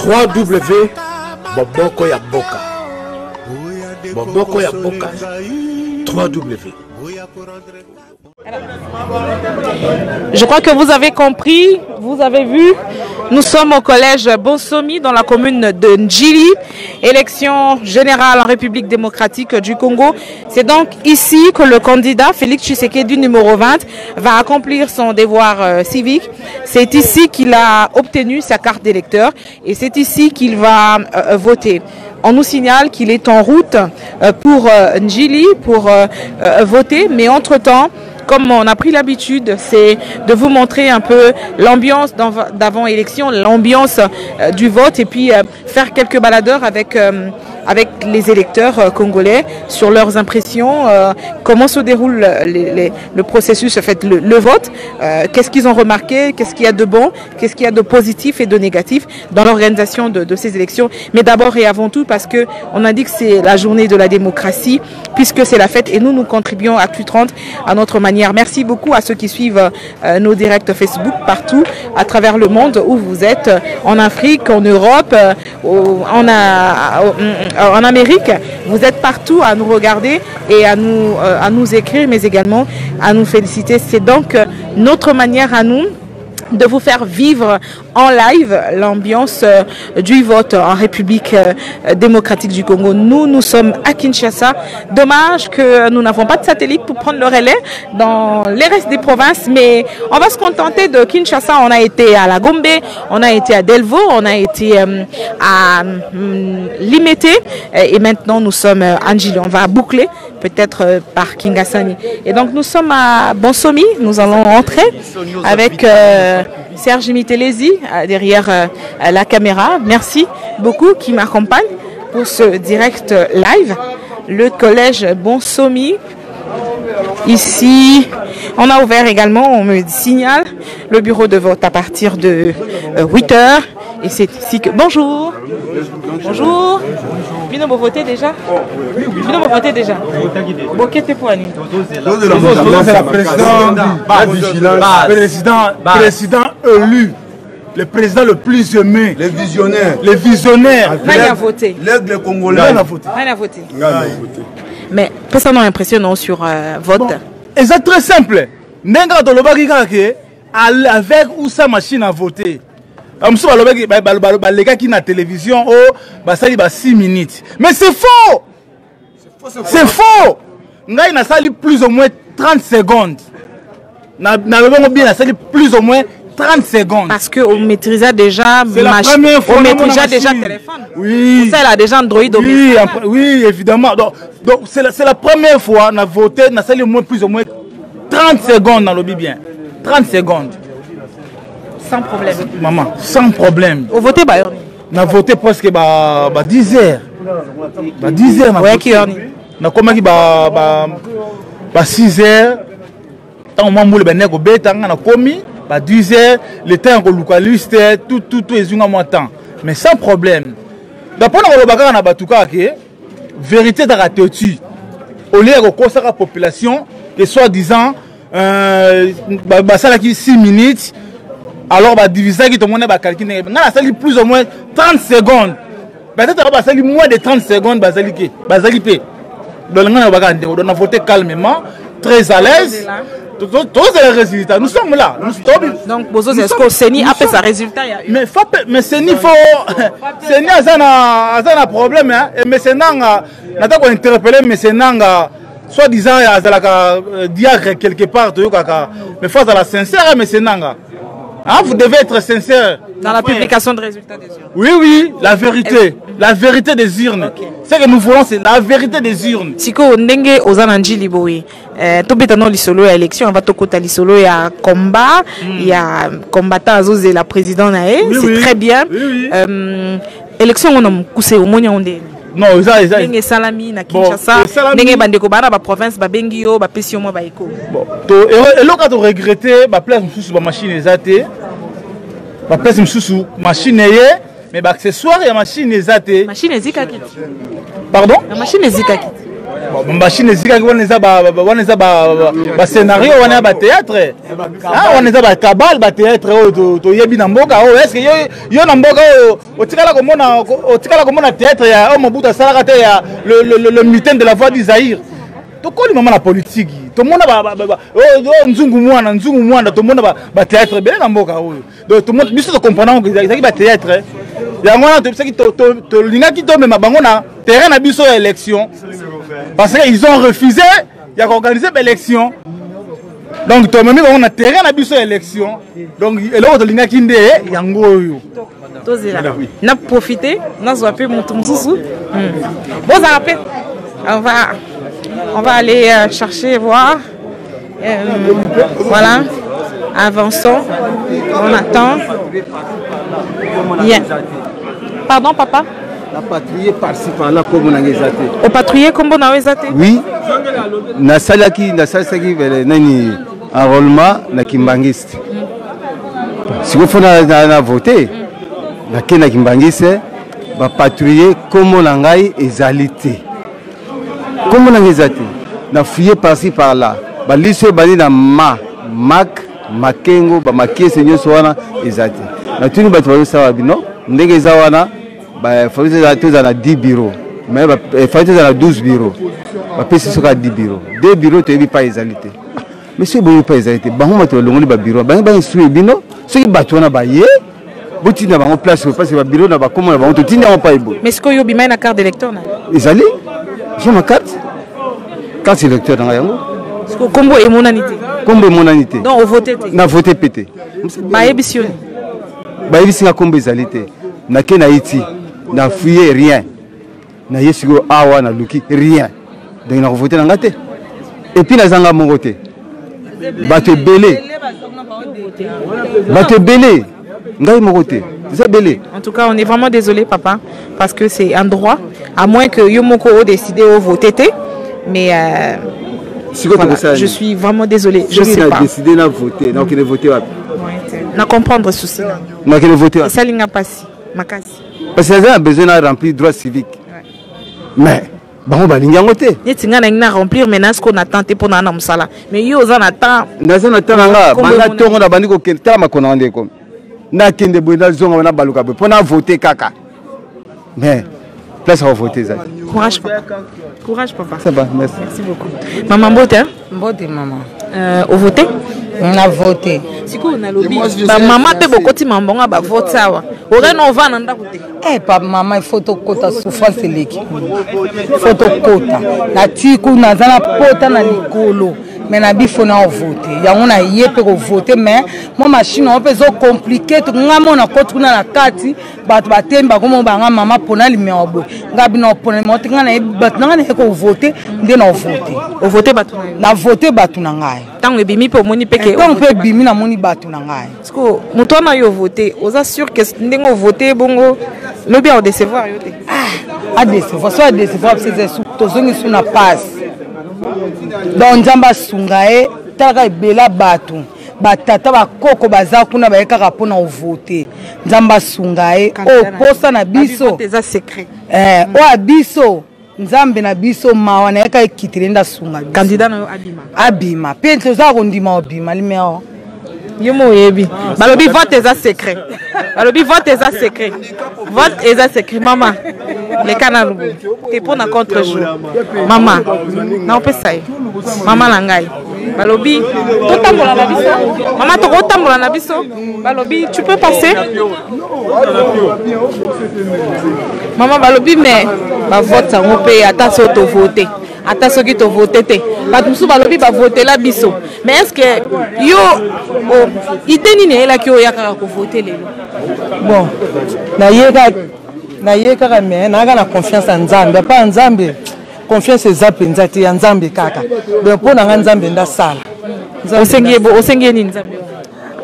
3W Boboko ya Boka. Boboko ya Boka. 3W. Je crois que vous avez compris, vous avez vu. Nous sommes au collège Bonsomi dans la commune de Ndjili, élection générale en République démocratique du Congo. C'est donc ici que le candidat Félix Tshisekedi numéro 20 va accomplir son devoir civique. C'est ici qu'il a obtenu sa carte d'électeur et c'est ici qu'il va voter. On nous signale qu'il est en route pour Ndjili pour voter, mais entre-temps, comme on a pris l'habitude, c'est de vous montrer un peu l'ambiance d'avant-élection, l'ambiance du vote et puis faire quelques baladeurs avec les électeurs congolais sur leurs impressions, comment se déroule le processus, en fait, le vote, qu'est-ce qu'ils ont remarqué, qu'est-ce qu'il y a de bon, qu'est-ce qu'il y a de positif et de négatif dans l'organisation de ces élections. Mais d'abord et avant tout parce qu'on a dit que c'est la journée de la démocratie, puisque c'est la fête et nous contribuons à Actu 30 à notre manière. Merci beaucoup à ceux qui suivent nos directs Facebook partout à travers le monde où vous êtes, en Afrique, en Europe, en Amérique. Vous êtes partout à nous regarder et à nous écrire, mais également à nous féliciter. C'est donc notre manière à nous de vous faire vivre en live l'ambiance du vote en République démocratique du Congo. Nous sommes à Kinshasa. Dommage que nous n'avons pas de satellite pour prendre le relais dans les restes des provinces, mais on va se contenter de Kinshasa. On a été à la Gombe, on a été à Delvaux, on a été à Limete et maintenant nous sommes à Ndjili. On va boucler peut-être par Kingasani. Et donc nous sommes à Bonsomi, nous allons entrer avec Serge Mitelezi derrière la caméra. Merci beaucoup qui m'accompagne pour ce direct live. Le collège Bonsomi. Ici, on a ouvert également, on me signale, le bureau de vote à partir de 8 h. Et c'est ici que... Bonjour. Bonjour. Bino, vous votez déjà? Bino, vous votez déjà? Bokete pour Annie. Président élu. Le président le plus aimé. Les visionnaires. Les visionnaires. Qui a voté? L'aigle congolais. Qui a voté? Mais personne n'a l'impression sur vote. Et c'est très simple. Nenga Dolobaki avec ou sa machine à voter. Les gars qui na télévision, ça 6 minutes. Mais c'est faux! C'est faux! Ngai na sali plus ou moins 30 secondes. Na bien sali plus ou moins 30 secondes. Parce qu'on maîtrisait déjà c'est la première fois. On maîtrisait déjà le téléphone. Oui. Ça, elle a déjà Android. Oui, oui, évidemment. Donc c'est la première fois na voté, na sali plus ou moins 30 secondes dans le bien. 30 secondes. Sans problème. Maman, sans problème. Vous votez bah on a voté presque 10 heures. 10 heures. Ouais, qui on a commencé 6 heures. Tant moi moule ben nego beta on a commis 10 heures. Le temps que localiste tout est un temps. Mais sans problème. D'après le bagage na batuka que vérité dans la théorie. Au lieu de consacrer la population et soi-disant ça là qui 6 minutes. Alors, diviser qui tout le monde a calculé. On a sali plus ou moins 30 secondes. Peut-être qu'on a sali moins de 30 secondes. Donc, on a voté calmement, très à l'aise. Tous les résultats. Nous sommes là. Donc, est-ce que Séni a fait sa résultat? Mais Séni, Séni a un problème. Mais Séni a interpellé, mais Séni a soi-disant diacre quelque part. Mais face à la sincère, mais Séni ah, vous devez être sincère. Dans la publication de résultats des urnes. Oui, oui, la vérité. La vérité des urnes. Okay. Ce que nous voulons, c'est la vérité des urnes. Siko ndenge ozananji liboye. Tobetano lisolo ya élection, on va tokota lisolo ya combat, il y a combattant azoze la président nae, c'est très bien. Oui, oui. Élection on a kousé au monya onde. Non, ça. Ndenge salami na Kinshasa, ndenge bandeko bana ba province ba bengi yo ba pesi yo mo ba eko. Bon, et là quand on regretter ba place sous ba machine ezate. Ba place sous machine yé, mais ba accessoire ya machine ezate. Machine ezikaki. Pardon? La machine ezikaki. machine ezikaki wana eza scénario wana ba théâtre wana eza ba cabale ba théâtre oyo toyebi na mboka oyo est-ce que yo na mboka oyo otikala komona théâtre ya oyo Mobutu asalaka te ya le mitin de la voix du Zaïre tokoli mama na politique tomona nzungu mwana tomona ba théâtre bele na mboka oyo donc tomona biso to comprendre que ezaki ba théâtre yango wana tobisaki tolingaki tomema bango na terrain na biso ya élection parce qu'ils ont refusé il y a organisé l'élection donc tomemi bango na terrain na biso ya élection donc eloko tolingaki nde yango oyo tozela na profiter na zwa pe mutu mususu bon ça rappelle on va aller chercher voir voilà avançons on attend bien pardon papa la patrouille participe à la commune ngezate au patrouiller comme on a ezate oui na salaki nani enrôlement na kimbangiste si vous faites na voter na kena kimbangiste ba patrouiller comme on ngai ezalité comme on ngezate na fouiller par-ci par-là ba liso bani na mak makengo ba makiese nyoso wana ezate na tuni bato bazo sawa bino ndenge eza wana ba fauze za toza na 10 bureaux mais ba fauze za na 12 bureaux ba pesi soka 10 bureaux 2 bureaux to yebi pas ezalité monsieur boyo pas ezalité bango mato longoli ba bureau bango ba instruire bino soki bato wana ba ye botina bango place parce que ba bureau na ba komo na bango to tinda on pas ebo mais ce que yo bima na carte d'électeur na ezali j'ai ma carte électeur na yango ce que combo et monanité donc au voter na voter pété ba ebisioni ba ebisinga kombo ezalité na ke na iti na fouiller rien na yesiko awa na luki rien donc na voter na ngate et puis na zanga mongote bato belé ngai mongote c'est belé. En tout cas, on est vraiment désolé papa parce que c'est un droit à moins que Yomoko ait décidé de voter mais voilà, je suis vraiment désolé, je sais pas. Décidé de voter, donc il a voté. Na comprendre ceci. Donc il a voté. Ça linga passi, makasi. Parce que ça a besoin de remplir droit civique. Mais bon bah linga voté. Ni tinga na remplir maintenant ce qu'on attend pour na musala. Mais yo za attend. Na za attend nga, banga tongo na bandiko kenta makona ndé comme. Na kende boina zonga na baluka be pour na voter kaka. Mais place à voter ça. Courage papa. Courage papa. Ça va, merci. Merci beaucoup. Maman Mbote. Mbote maman. Au voter? On a voté. Siko na lobby. Ba maman pe bokoti mambonga ba vote sawa. Ore no va na ndako te. Eh papa maman il faut to kota souffrance leki. Il faut to kota. Na tiku na zana pota na likolo. Mais na bifo na voter. Ya on a yepe ko voter mais moi machine on peut zo compliqué to ngamo na kotuna na kati bato batemba komo banga mama pona limebo. Ngabi na pona mo tinga na bato na ko voter nde na voter. O voter bato na voter bato na ngai. Tango ebimi pe moni peke. Tango pe bimi na moni bato na ngai. Siko muto na yo voter, oza sûr que ndengo voter bongo le bien au décevoir yo te. Ah, a décevoir, soit décevoir c'est sous tozongi sous na passe. Donc nzamba sungae taka bela bato batata bakoko baza kuna bayeka pona voter nzamba sungae o posa na biso eza secret o abiso nzambe na biso mawa na yeka ekitirenda sunga candidat na abima pente za kondima obima limeo Yomo yebi balobi vote eza secret balobi vote eza secret vote eza secret maman les canaux te pona contre jour maman na opesa maman na ngai balobi totambola na biso maman to kotambola na biso balobi tu peux passer maman balobi mais ba vote ça on peut ata so to voter ata soki to voter te bato musu balobi ba voter la biso mais est-ce que yo idée nini ela ki oyaka ko voter lelo bon na yeka mais na ga confiance en Nzambe pas Nzambe confiance eza penza te ya Nzambe kaka donc pona nga Nzambe nda sala osengie nini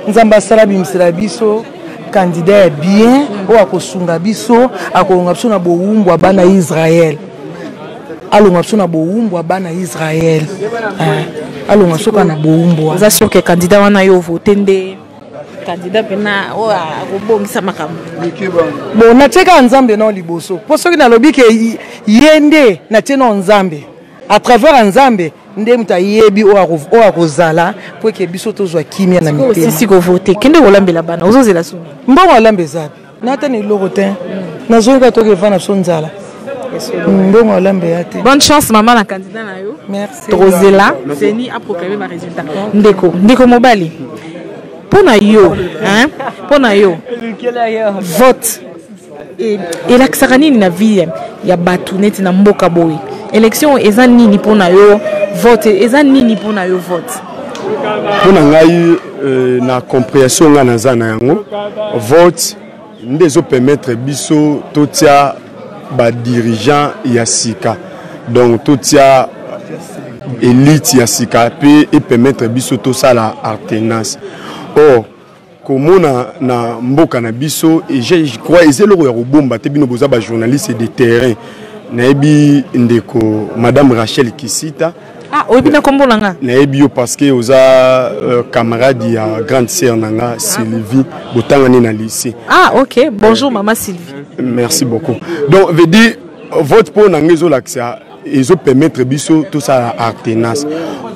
Nzambe sala bimisela biso candidat bien o akosunga biso akolonga biso na bowumbwa bana Israël alonga biso na bowumbwa bana Israël alonga soka na bowumbwa oza sûr que candidat wana yo voter nde candidat pena o akobongisa makambo bon na teka Nzambe na liboso po soki na lobi ke yende na tena Nzambe à travers Nzambe nde muta yebi o akozala pour que biso tozwa kimia na mitema si ko voter kende olambela bana ozozela so mbongo olambe zapi nata ni loko te nazonga to ke vana so nzala mbongo olambe yate. Bonne chance maman la candidat na yo. Merci. Trozela Zeni a proclamé ma résultat. Ndeko Mobali. Pona yo, hein? Pona yo. Vote. Et la kisaka nini na vie ya batu neti na mboka boy. Élection eza nini pona yo vote eza nini pona yo vote. Pona ngai na compréhension nga na za na yango vote ndezo permettre biso totia ba dirigeant ya sika. Donc totia élite ya sika pe et permettre biso to sala alternance. Or komona na mboka na biso et je crois ezelo ya robomba te bino boza ba journaliste de terrain naebi ndeko madame Rachel Kisita. Ah oyebi na kombo nanga naebi yo parce que oza camarade ya grande sœur nanga Sylvie botanga na lycée. Ah OK, bonjour maman Sylvie. Merci beaucoup. Donc veut dire vote pour nangezo l'accès ezo permettre biso tout ça alternance.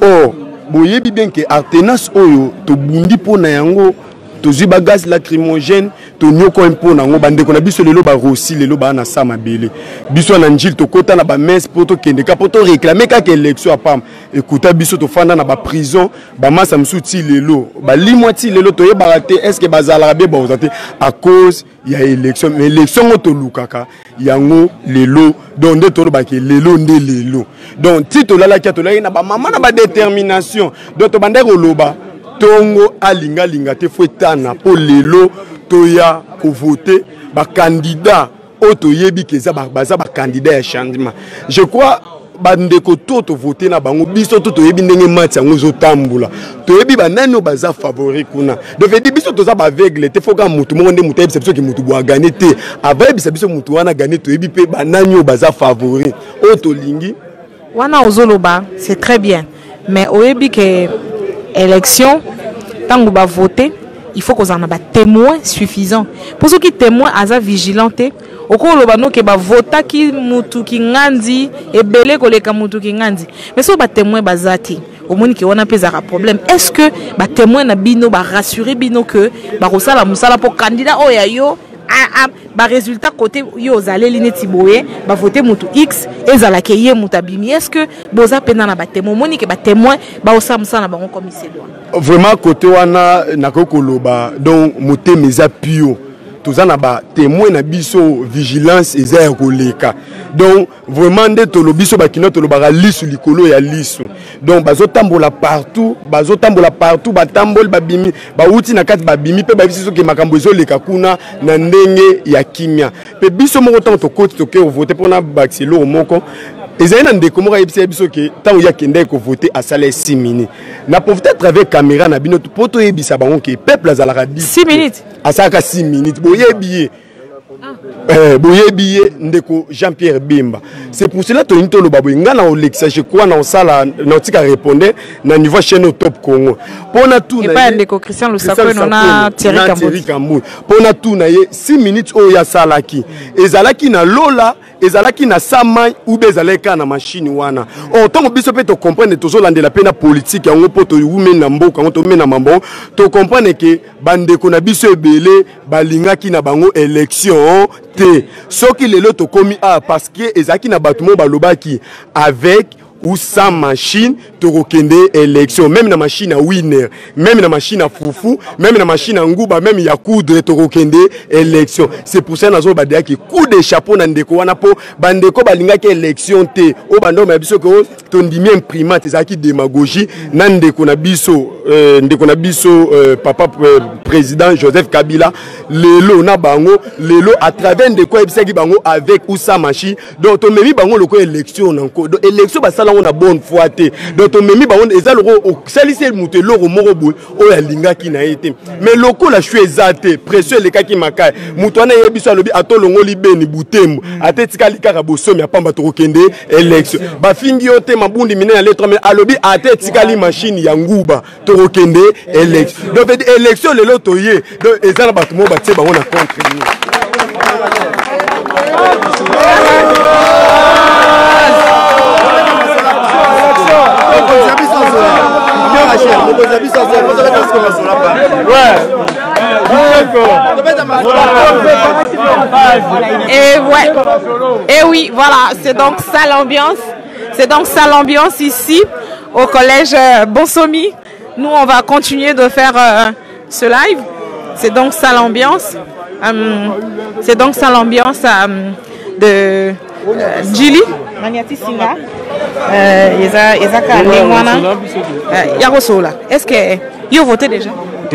Or boyebi bien que alternance oyo to bundi pona yango to ziba gaz lacrymogène to nyoko impo nango bande ko na biso lelo ba rossi lelo ba na sama bele biso na njil to kota na ba messe poto kende ka poto réclamer ka élection apam écouta biso to fanda na ba prison ba masa msuti lelo ba limwati lelo to yeba te est-ce que bazala be ba ozate à cause ya élection mais élection to lukaka yango lelo donc de to ba ke lelo nde lelo donc ti to lala ki to la na ba mama na ba détermination donc to bande ko loba tongo alinga linga te fouetana pour lelo toya ko voter ba candidat auto yebi keza baza ba candidat ya changement. Je crois bandeko to voter na bango biso to yebi ndenge match yango zo tambula to yebi ba nani baza favori kuna de veut dire biso to za ba aveugle te foka mutu mo nde mutu biso ki mutu bo gagner te avant biso mutu wana gagner to yebi pe ba nani baza favori auto lingi wana ozoloba c'est très bien mais oyebi que élection, tant que vous votez, il faut qu'on ait des témoins suffisants. Pour ceux qui témoins, à vigilanté, au cours de que vota qui mutu ki ngandi et belé koleka mutu ki ngandi. Mais si vous témoins bazati, au moins qui on a pas un problème. Est-ce que les témoins na bino ba rassurer bino que ba rosala musala pour candidat oh ya yo ba résultat côté yo zalé lineti boye ba voter mutu X et zalake ye mutabimi. Est-ce que boza pena na ba témoin moni que ba témoin ba osamsa na bango comme c'est doit. Vraiment côté wana na kokoloba donc moté meza pio tous na ba témoin na biso vigilance eza koleka donc vraiment nde to lobiso ba kino to lobaka lisu likolo ya lisu donc bazotambola partout ba tambol ba bimi ba uti na kati ba bimi pe ba biso ke makambo ezoleka kuna na ndenge ya kimia pe biso moko tant to côté to ke voter pona baxelo moko ezali na ndeko moko yebisa biso ke tant ya kende ko voter à salaire 6 minutes na profiter à travers caméra na bino poto yebisa bango ke peuple azalaka 6 minutes asaka 6 minutes boyebiye boyebiye ndeko Jean-Pierre Bemba. C'est pour cela que nous avons dit que nous avons je crois na osala na tika répondre na niveau chaîne au top Congo. Pona tout na pas ndeko Christian Lusako na Thierry Kambo. Pona tout na 6 minutes o ya salaki. Ezalaki na lola, ezalaki na samai ou bezaleka na machine wana. Autant biso pe to comprendre toujours landela pena politique yango poto wume na mboka ngo to mena mambo to comprendre que bandeko na biso ebele balingaki na bango élection te soki lelo to komi parce que ezaki na batumo balobaki avec ou sans machine to kokende élection même na machine à winner même na machine à foufou même na machine à nguba même ya coudre to kokende élection. C'est pour ça nazo badia ki coup de chapeau na ndeko wana po bandeko balingaki élection te o bando ma biso ko to ndimi imprimante ezaki démagogie na ndeko na biso papa président Joseph Kabila lelo na bango lelo à travers ndeko ebisaki bango avec ou sans machine donc to memi bango loko élection nanko donc élection ba on a bonne foi te donc to memi bango eza loko salise mutu loko moko boy o ya linga ki na été mais loko la chue ezate pression le kaki makai mutu ana yebiso alobi atolongo libeni butembo atetika likaka bosomi apamba to kende élection ba fingi yote mabundi mine ya lettre mais alobi atetika li machine ya nguba to kende élection donc élection le loto ye donc ezala batu mo batie bango na contre ni Ouais. Et oui, voilà, c'est donc ça l'ambiance. C'est donc ça l'ambiance ici au collège Bonsomi. Nous, on va continuer de faire ce live. C'est donc ça l'ambiance. C'est donc ça l'ambiance de Djili. Est-ce que vous votez déjà?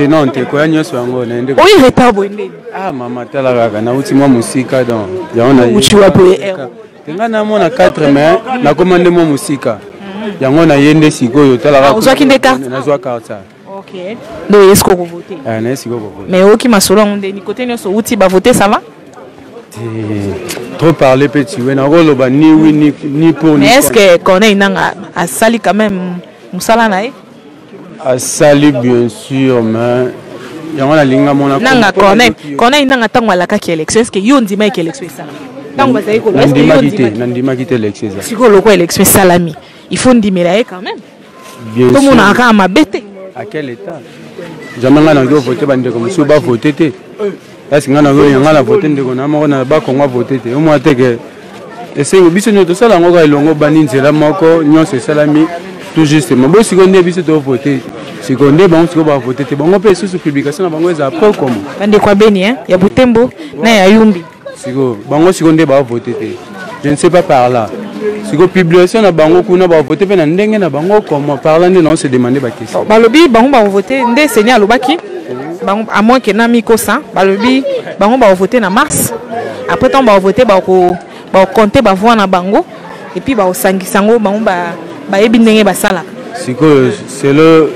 Non, tu quoi n'y a pas encore. Oui, retard bonné. Ah maman, tu as la gagne. Na uti moi musique donc. Ya on a. Tu vas payer. Tenga na mona 4 mais na commande moi musique. Ya on a yende sikoyo tu as la. Vous avez une carte? Na zoa carte. Ok. Donc est-ce que vous votez? Ah na siko voter. Mais OK ma solo on ni côté ni so uti ba voter ça va? Trop parler petit ouais na rolo ba ni oui ni pour ni. Mais est-ce que connaît nanga a sali quand même musala nae? A sali bien sûr mais yango na linga mona nanga connaît nanga tango la ka ki élection est-ce que yo ndima ki élection ça? Tango bazai ko est-ce que yo ndima ndima ki élection ça? Siko loko élection salami. Il faut ndimela quand même. Bien sûr. Tout le monde a ma bête. À quel état? Jamais on a voté bande comme si on va voter té. Est-ce qu'on a voté ndeko na moko na ba kongo voter té. Au moins té que essaye biso nyoto sala ngo ka ilongo bani nzela moko nyonso salami tout justement. Bo sikonde biso to voter. Sikonde bango siko ba voter té. Bango pe sous publication na bango eza après comment? Bande kwa beni hein, ya Butembo na ya Yumbi. Siko bango sikonde ba voter té. Je ne sais pas par là. Si vous publiez na bango kuna ba voter pe na ndenge na bango comment parlant de non se demander ba question. Balobi bango ba voter ndé seigneur lobaki. Bango à moins que na miko ça, balobi bango ba voter na mars. Après temps ba voter ba compter ba voix na bango et puis ba osangisango bango ba yebi ndenge ba sala. Siko c'est le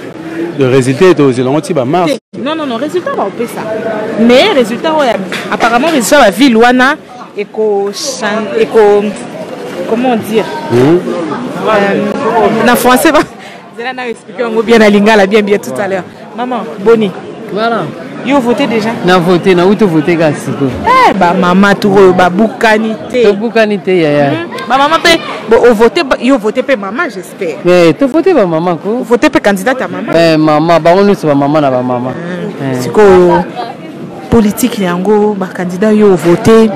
résultat est aux élongoti ba mars. Non résultat ba opé ça. Mais résultat apparemment résultat ba ville wana éco comment dire en français je vais expliquer bien à lingala bien tout à l'heure. Maman Boni voilà vous votez déjà? Na voté na où tu voté gasiko bah maman tout ba boukanité yaya ba maman pe vous votez vous votez pe maman j'espère. Mais tu voté ba maman ko? Vous votez pe candidate à maman? Maman ba on ba maman na ba maman siko politique yango ba candidat yo voter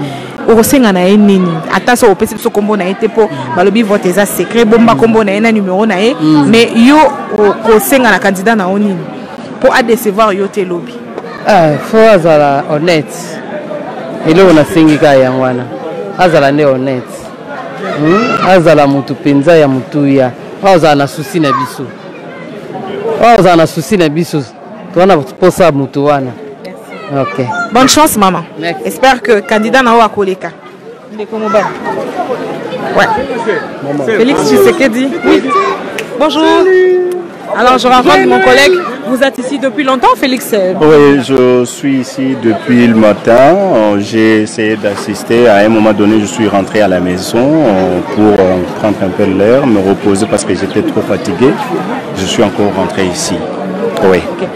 okosenga na ye nini ata so opesi biso kombo na ye te po balobi vote eza secret bomba kombo na ye na numéro na ye mais yo okosenga na candidat na nini po a décevoir yo te lobi faut azala honnête eloko nasengika yango wana azala nde honnête azala mutu penza ya mutuya azala na susi na biso azala na susi na biso tona posa mutu wana. Ok. Bonne chance, maman. Merci. J'espère que le candidat n'a pas Koleka. Ouais. Félix Tshisekedi. Oui. Bonjour. Alors, je rencontre mon collègue. Vous êtes ici depuis longtemps, Félix? Oui, je suis ici depuis le matin. J'ai essayé d'assister. À un moment donné, je suis rentré à la maison pour prendre un peu l'air, me reposer parce que j'étais trop fatigué. Je suis encore rentré ici. Oui. Okay.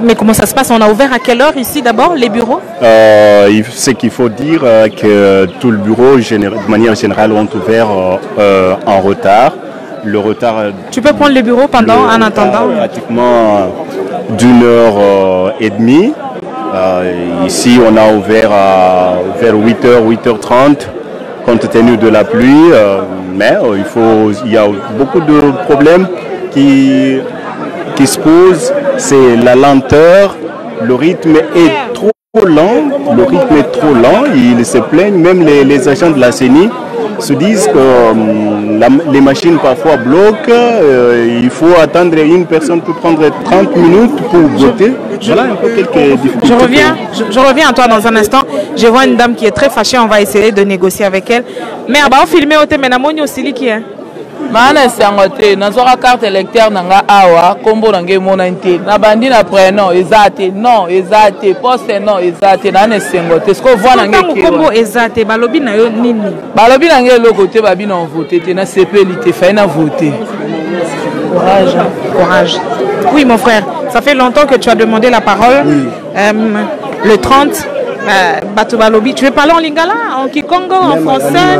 Mais comment ça se passe? On a ouvert à quelle heure ici d'abord, les bureaux? Ce qu'il faut dire que tout le bureau, de manière générale, ont ouvert en retard. Le retard... Tu peux prendre le bureau en attendant? Pratiquement d'1h30. Ici, on a ouvert vers 8h, 8h30, compte tenu de la pluie. Mais il y a beaucoup de problèmes qui se posent. C'est la lenteur, le rythme est trop lent, ils se plaignent, même les agents de la CENI se disent que les machines parfois bloquent, il faut attendre, une personne peut prendre 30 minutes pour voter. Voilà un peu quelques difficultés. Je reviens à toi dans un instant. Je vois une dame qui est très fâchée, on va essayer de négocier avec elle. Mais on va filmer au thème, mais aussi qui est. Mana sangote nazwaka carte électeur nanga awa kombo nange mona nte na bandi na prénom ezate non ezate poste non ezate na ne sangote ce que voit nange kombo ezate balobi na yo nini balobi nange lokote babi na voter te na CPLT fa na voter. Courage. Oui mon frère, ça fait longtemps que tu as demandé la parole. Oui. Le 30 Bato Balobi, tu veux parler en lingala, en kikongo, en français?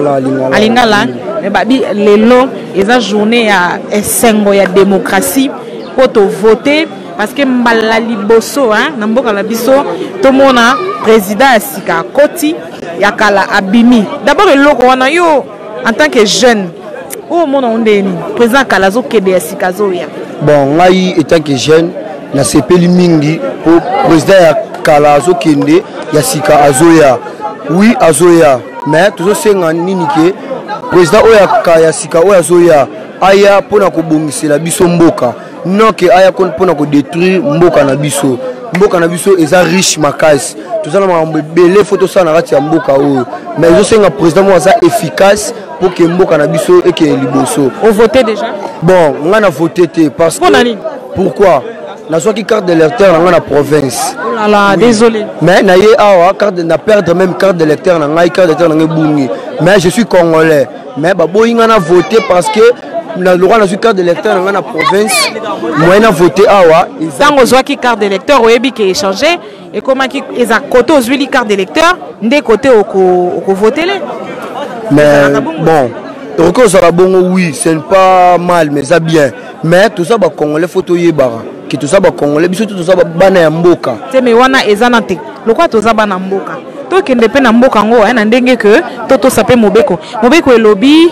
En lingala. Babi, lelo, eza journée à Essengo, il y a démocratie pour te voter parce que Malali Bosso, hein, Namboka Labiso, tout le monde a président Sika Koti, yakala abimi. D'abord le loko wana yo en tant que jeune. Oh mon ondeni président Kalazo Kebe Sikazoya. Bon, ngai étant que jeune na sepeli mingi pour président ya Kalazo Kende ya Sika Azoya. Oui Azoya, mais toujours senga nini ke président oya ya Sika oya Azoya aya pona ko bongisela biso mboka. Non que aya kon pona ko détruire mboka na biso. Mboka na biso eza riche makasi. Tozana mambo belé photo ça na kati ya mboka oyo. Mais je senga président mo za efficace pour que mboka na biso et que liboso. Vous votez déjà? Bon, on a voté parce que pourquoi? Na soki carte d'électeur dans la province. Oh là là, oui. Désolé. Mais na yé awa carte na perdre même carte d'électeur na ngai carte d'électeur na bungi. Mais je suis congolais. Mais ba boyinga na voté parce que na le droit na carte d'électeur dans la province. Moi na voté awa. Tant aux qui carte d'électeur au ebi qui échangé et comment qui les a côté aux huit carte d'électeur des côtés au voter les. Mais bon, donc ça va bon oui, c'est pas mal mais ça bien. Mais tout ça ba congolais photo yebara. Qui tout ça ba congolais biso tout ça ba bana ya mboka. C'est mais wana ezanate. Lokwa to za bana mboka. To kende pe na mboka ngo na ndenge que toto sape mobeko. Mobeko elobi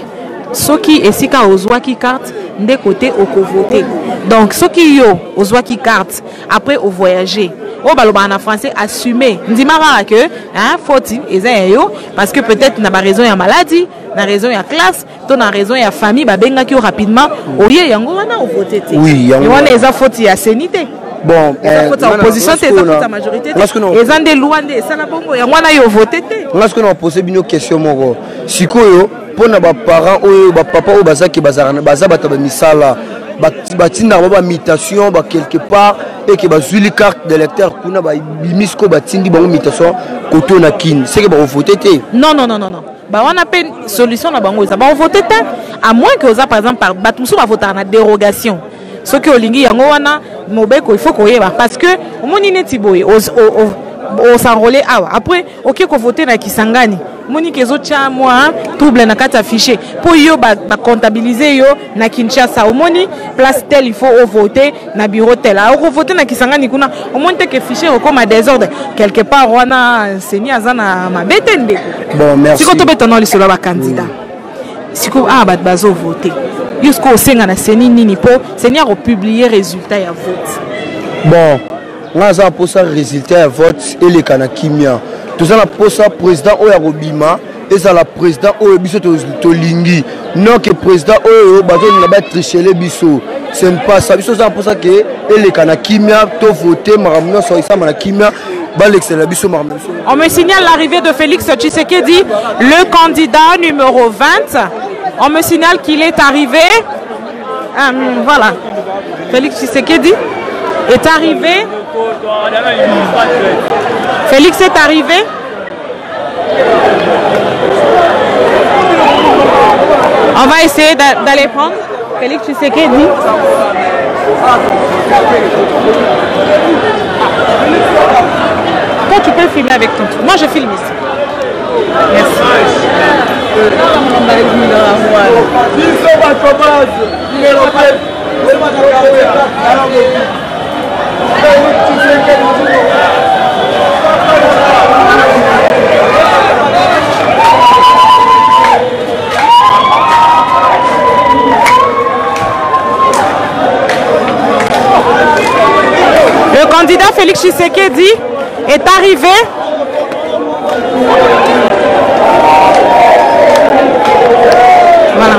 soki esika ozwaki carte nde côté oko voter. Donc soki yo ozwaki carte après au voyager. Oh baloba en français assumer. Ndimara que hein faute eza yo parce que peut-être na ba raison ya maladie, na raison ya classe, to na raison ya famille ba benga ki rapidement au lieu yango wana au voter. Oui, yango. Wana eza faute ya sanité. Bon, opposition c'est la majorité. Les gens de Luanda ça na bongo yango wana yo voter té. Parce que on a posé une question moko. Sikoyo pona ba parents oyo ba papa oyo bazaki bazarana bazaba ba misala. Batina ba mutation ba quelque part et que bazuli carte d'électeur kuna ba bimisko batindi ba mutation koto na kin c'est que ba voter té. Non. Bah on a pas une solution na bango ça ba voter té à moins que oza par exemple par batumso ba voter na dérogation. Ce que olingi yango wana mobeko il faut ko yeba parce que au moni neti boye au s'enrôler après OK ko voter na Kisangani. Monique ezocha moi trouble na kati affiché pour yo ba comptabiliser yo na Kinshasa au moni place tel il faut voter na bureau tel au voter na Kisangani kuna au monte que fichier au comme désordre quelque part wana seni azana mabetende. Bon merci. Siko to betono li solo ba candidat. Siko bat bazo voter. Jusqu'au senga na seni nini po seni a publier résultat ya vote. Bon, on a pour ça résultat ya vote et les kana kimia. Tout ça la posa président oya robima et ça la président oya biso to lingi non que président oya bazo na ba tricher biso c'est pas ça biso ça pour ça que et les kana kimia to voter maramno so isa na kimia ba l'excellent biso maramno. On me signale l'arrivée de Félix Tshisekedi, le candidat numéro 20. On me signale qu'il est arrivé. Voilà. Félix Tshisekedi est arrivé. Félix est arrivé. On va essayer d'aller prendre Félix Tshisekedi. Toi, tu peux filmer avec ton truc. Moi, je filme ici. Merci. Le candidat Félix Tshisekedi est arrivé. Voilà.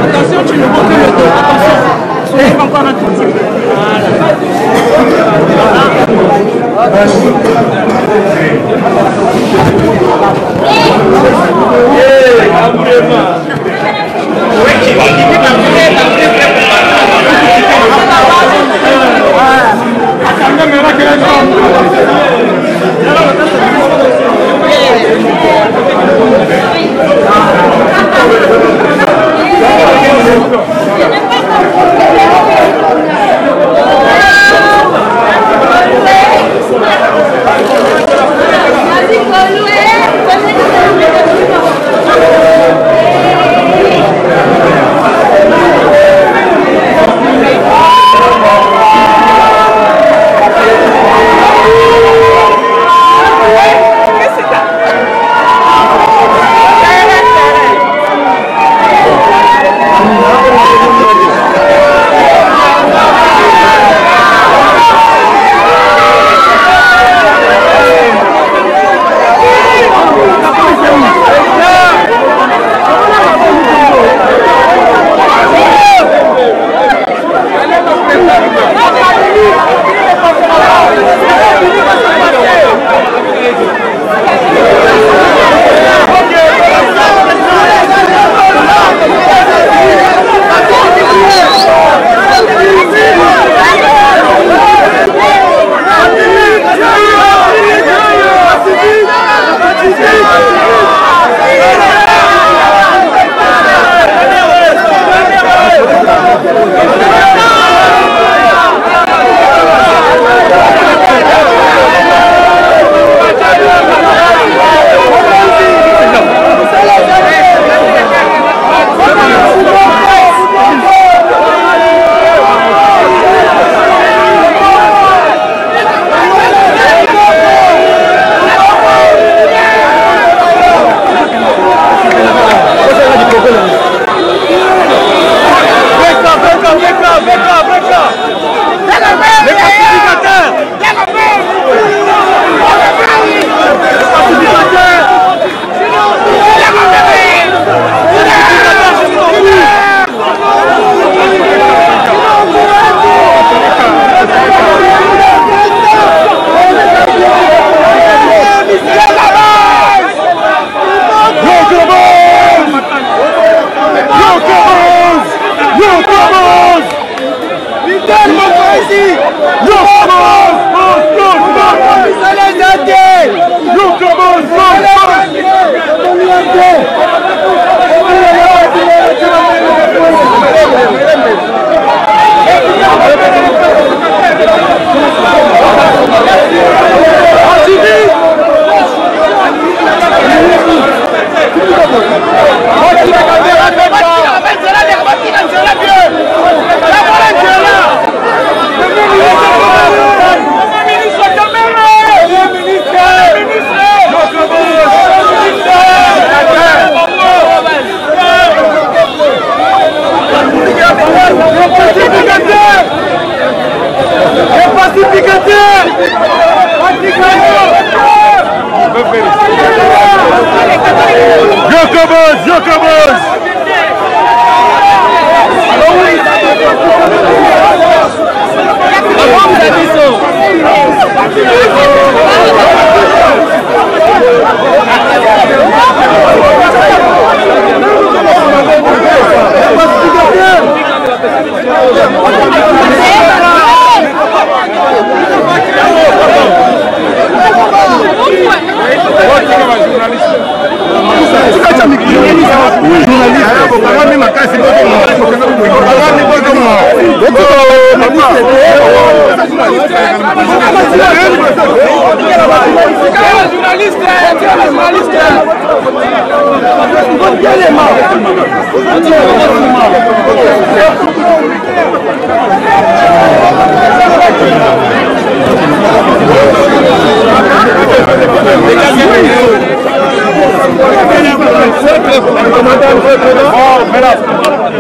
Attention, tu ne prends que le dos. Attention, soulève encore un tout petit peu.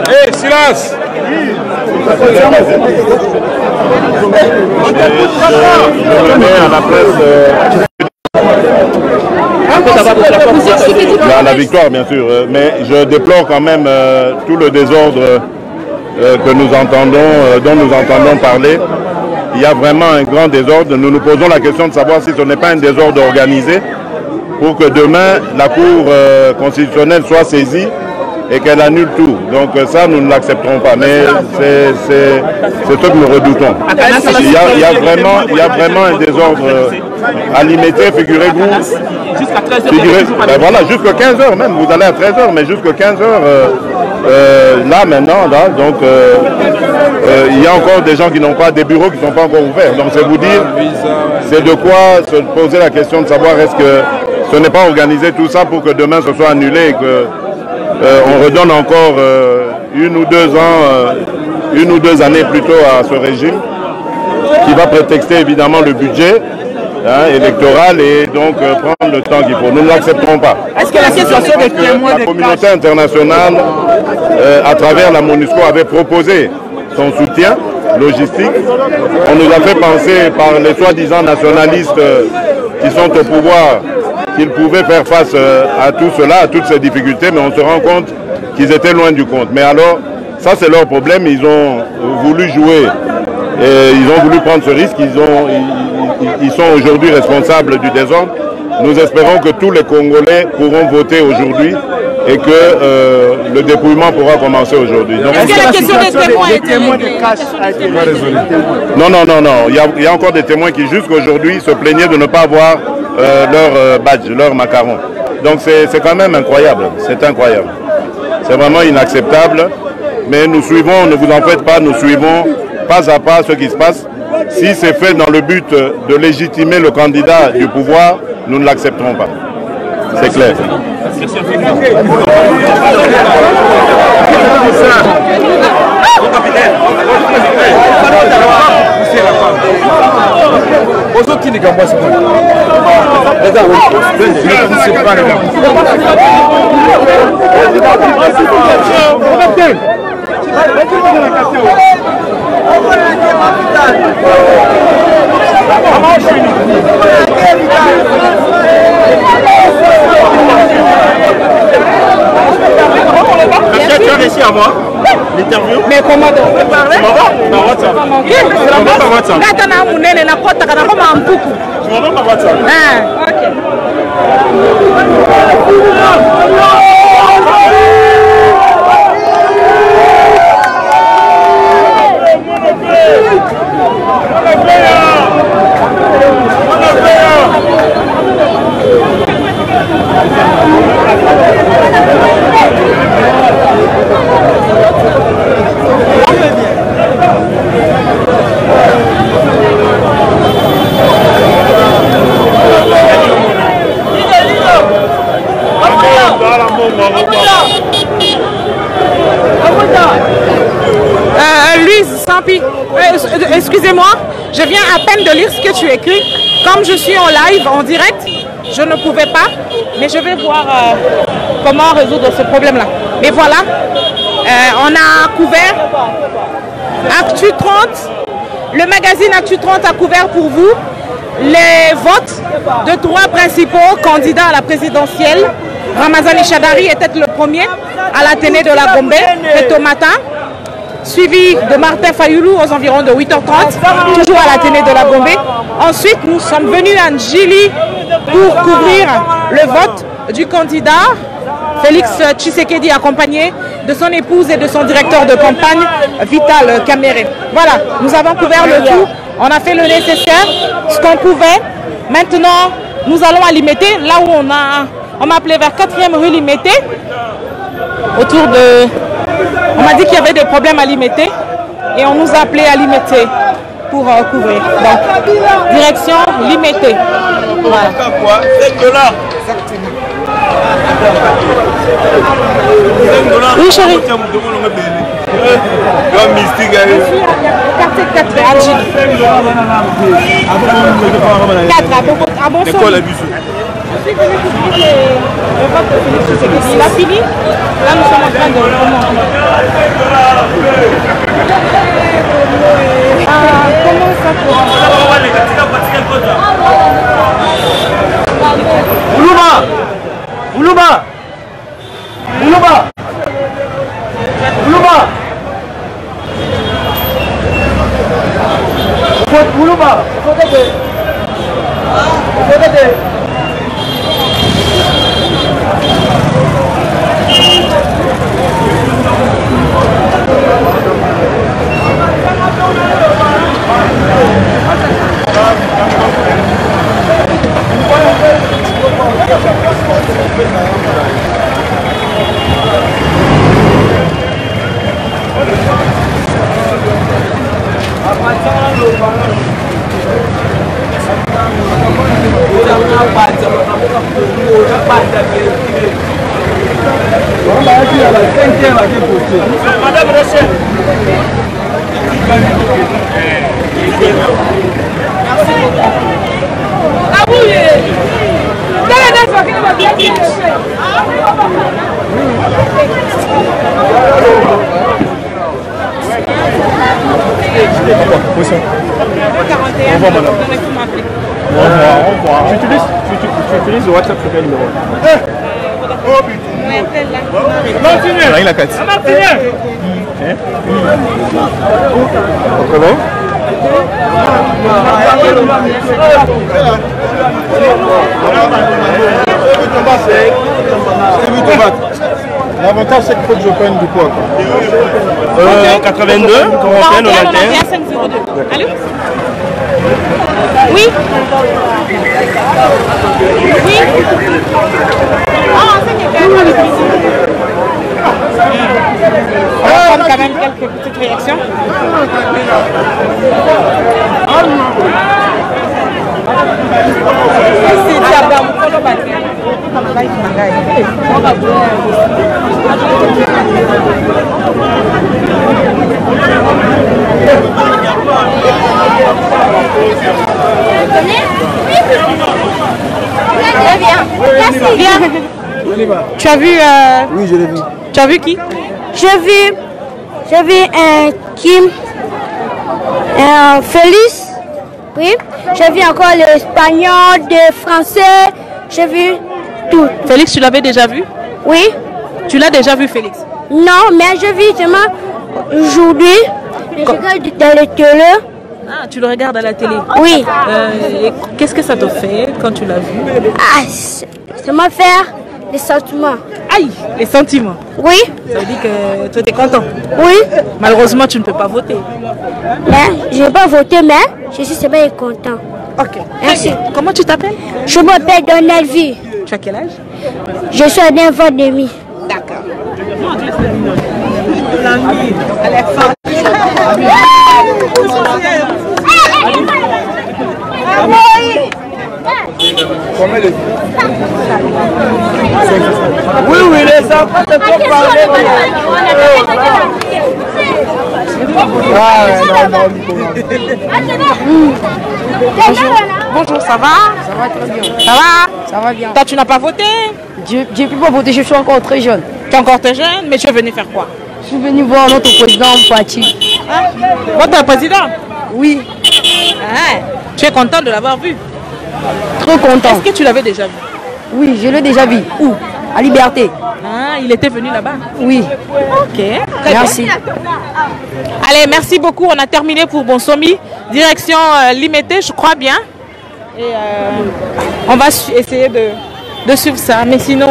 Hey, silence. La victoire, bien sûr, mais je déplore quand même tout le désordre que nous entendons, dont nous entendons parler. Il y a vraiment un grand désordre. Nous nous posons la question de savoir si ce n'est pas un désordre organisé pour que demain la Cour constitutionnelle soit saisie et qu'elle annule tout. Donc ça, nous ne l'accepterons pas. Mais c'est ce que nous redoutons. Il y a vraiment un désordre alimentaire, figurez-vous. Jusqu'à 13h. Ben voilà, jusqu'à 15h même. Vous allez à 13h, mais jusqu'à 15h, là maintenant, là, donc il y a encore des gens qui n'ont pas, des bureaux qui ne sont pas encore ouverts. Donc c'est vous dire, c'est de quoi se poser la question de savoir est-ce que ce n'est pas organisé tout ça pour que demain ce soit annulé et que on redonne encore 1 ou 2 ans, 1 ou 2 années plutôt à ce régime qui va prétexter évidemment le budget électoral et donc prendre le temps qu'il faut. Nous ne l'accepterons pas. Est-ce que la situation des témoins la communauté internationale, à travers la MONUSCO, avait proposé son soutien logistique. On nous a fait penser par les soi-disant nationalistes qui sont au pouvoir qu'ils pouvaient faire face à tout cela, à toutes ces difficultés, mais on se rend compte qu'ils étaient loin du compte. Mais alors, ça c'est leur problème, ils ont voulu jouer, et ils ont voulu prendre ce risque, ils sont aujourd'hui responsables du désordre. Nous espérons que tous les Congolais pourront voter aujourd'hui et que le dépouillement pourra commencer aujourd'hui. Est-ce que la question des témoins de cash a été résolue? Non. Il y a encore des témoins qui jusqu'aujourd'hui se plaignaient de ne pas avoir leur badge, leur macaron. Donc c'est quand même incroyable. C'est incroyable. C'est vraiment inacceptable. Mais nous suivons, ne vous en faites pas, nous suivons pas à pas ce qui se passe. Si c'est fait dans le but de légitimer le candidat du pouvoir, nous ne l'accepterons pas. C'est clair. Tu as réussi à moi l'interview? Mais comment on peut parler? Tu m'envoies par WhatsApp. Tu m'envoies par WhatsApp. Tu m'envoies par WhatsApp. Ok. Je viens à peine de lire ce que tu écris. Comme je suis en live, en direct, je ne pouvais pas, mais je vais voir comment résoudre ce problème-là. Mais voilà, on a couvert Actu 30. Le magazine Actu 30 a couvert pour vous les votes de 3 principaux candidats à la présidentielle. Ramazani Chadari était le premier à l'Athénée de la Gombe, Reto Matin, suivi de Martin Fayoulou aux environs de 8h30, toujours à l'Athénée de la Gombe. Ensuite, nous sommes venus à Ndjili pour couvrir le vote du candidat Félix Tshisekedi, accompagné de son épouse et de son directeur de campagne, Vital Kamerhe. Voilà, nous avons couvert le tout, on a fait le nécessaire, ce qu'on pouvait. Maintenant, nous allons à Limete, là où on m'a appelé vers 4e rue Limete, autour de... On m'a dit qu'il y avait des problèmes à Limete, et on nous a appelé à Limete pour couvrir. Donc, direction Limete. Voilà. Oui, chérie. Quartier 4 à Djili. 4 à bon son. Je suis venu couvrir le vote de Félix Tshisekedi. Il a fini. Là, nous sommes en train de commenter. Comment ça peut... Oulouba! Oulouba! Oulouba! Oulouba! Oulouba! Madame Rocher. Tu utilises le WhatsApp sur quel numéro? Il a 4. Comment? L'avantage c'est qu'il faut que je prenne du poids. 82, 41, 91. Allô? Oui. Oui. On va prendre quand même quelques petites réactions. Viens. Tu as vu Oui, je l'ai vu. Tu as vu qui? J'ai vu Kim, Félix, oui. J'ai vu encore l'espagnol, le français, j'ai vu tout. Félix, tu l'avais déjà vu? Oui. Tu l'as déjà vu, Félix? Non, mais j'ai vu seulement aujourd'hui, je regarde dans le télé. Ah, tu le regardes à la télé? Oui. Qu'est-ce que ça te fait quand tu l'as vu? Ah, ça m'a fait les sentiments. Aïe, les sentiments? Oui. Ça veut dire que toi, tu es content? Oui. Malheureusement, tu ne peux pas voter. Mais je n'ai pas voté, mais je suis seulement content. Ok. Merci. Comment tu t'appelles? Je m'appelle Donelvi. Tu as quel âge? Je suis à 9 ans demi. D'accord. Oui, les enfants te font parler. Bonjour, ça va? Ça va très bien. Ça va? Ça va bien. Toi, tu n'as pas voté? J'ai pu pas voter, je suis encore très jeune. Tu es encore très jeune, mais tu es venu faire quoi? Je suis venu voir notre président Mpati. Hein? Votre président? Oui. Ah, tu es content de l'avoir vu? Trop content. Est-ce que tu l'avais déjà vu? Oui, je l'ai déjà vu. Où? À Liberté. Ah, il était venu là-bas? Oui. Ok. Merci. Allez, merci beaucoup. On a terminé pour Bonsomi. Direction Limété, je crois bien. Et on va essayer de suivre ça. Mais sinon,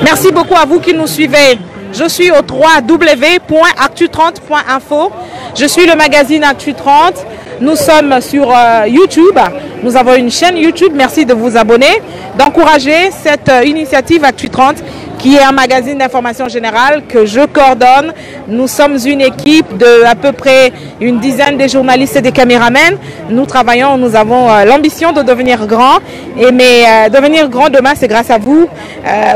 merci beaucoup à vous qui nous suivez. Je suis au www.actu30.info. Je suis le magazine Actu30. Nous sommes sur YouTube. Nous avons une chaîne YouTube. Merci de vous abonner, d'encourager cette initiative Actu30 qui est un magazine d'information générale que je coordonne. Nous sommes une équipe de à peu près une dizaine de journalistes et des caméramans. Nous travaillons, nous avons l'ambition de devenir grand. Mais devenir grand demain, c'est grâce à vous,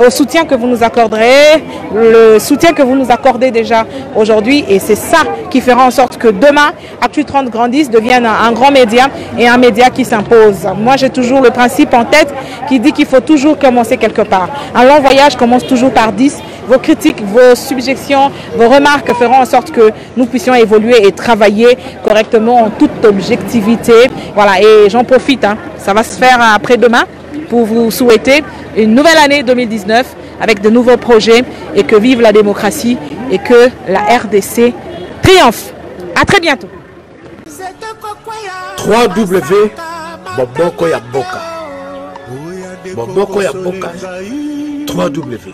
au soutien que vous nous accorderez, le soutien que vous nous accordez déjà aujourd'hui. Et c'est ça qui fera en sorte que demain, Actu30 grandisse, devienne un grand média et un média qui s'impose. Moi, j'ai toujours le principe en tête qui dit qu'il faut toujours commencer quelque part. Un long voyage commence toujours par 10. Vos critiques, vos subjections, vos remarques feront en sorte que nous puissions évoluer et travailler correctement en toute objectivité. Voilà, et j'en profite, hein. Ça va se faire après-demain pour vous souhaiter une nouvelle année 2019 avec de nouveaux projets et que vive la démocratie et que la RDC triomphe. À très bientôt. www.bobokoyaboka. Bobokoyaboka. 3W.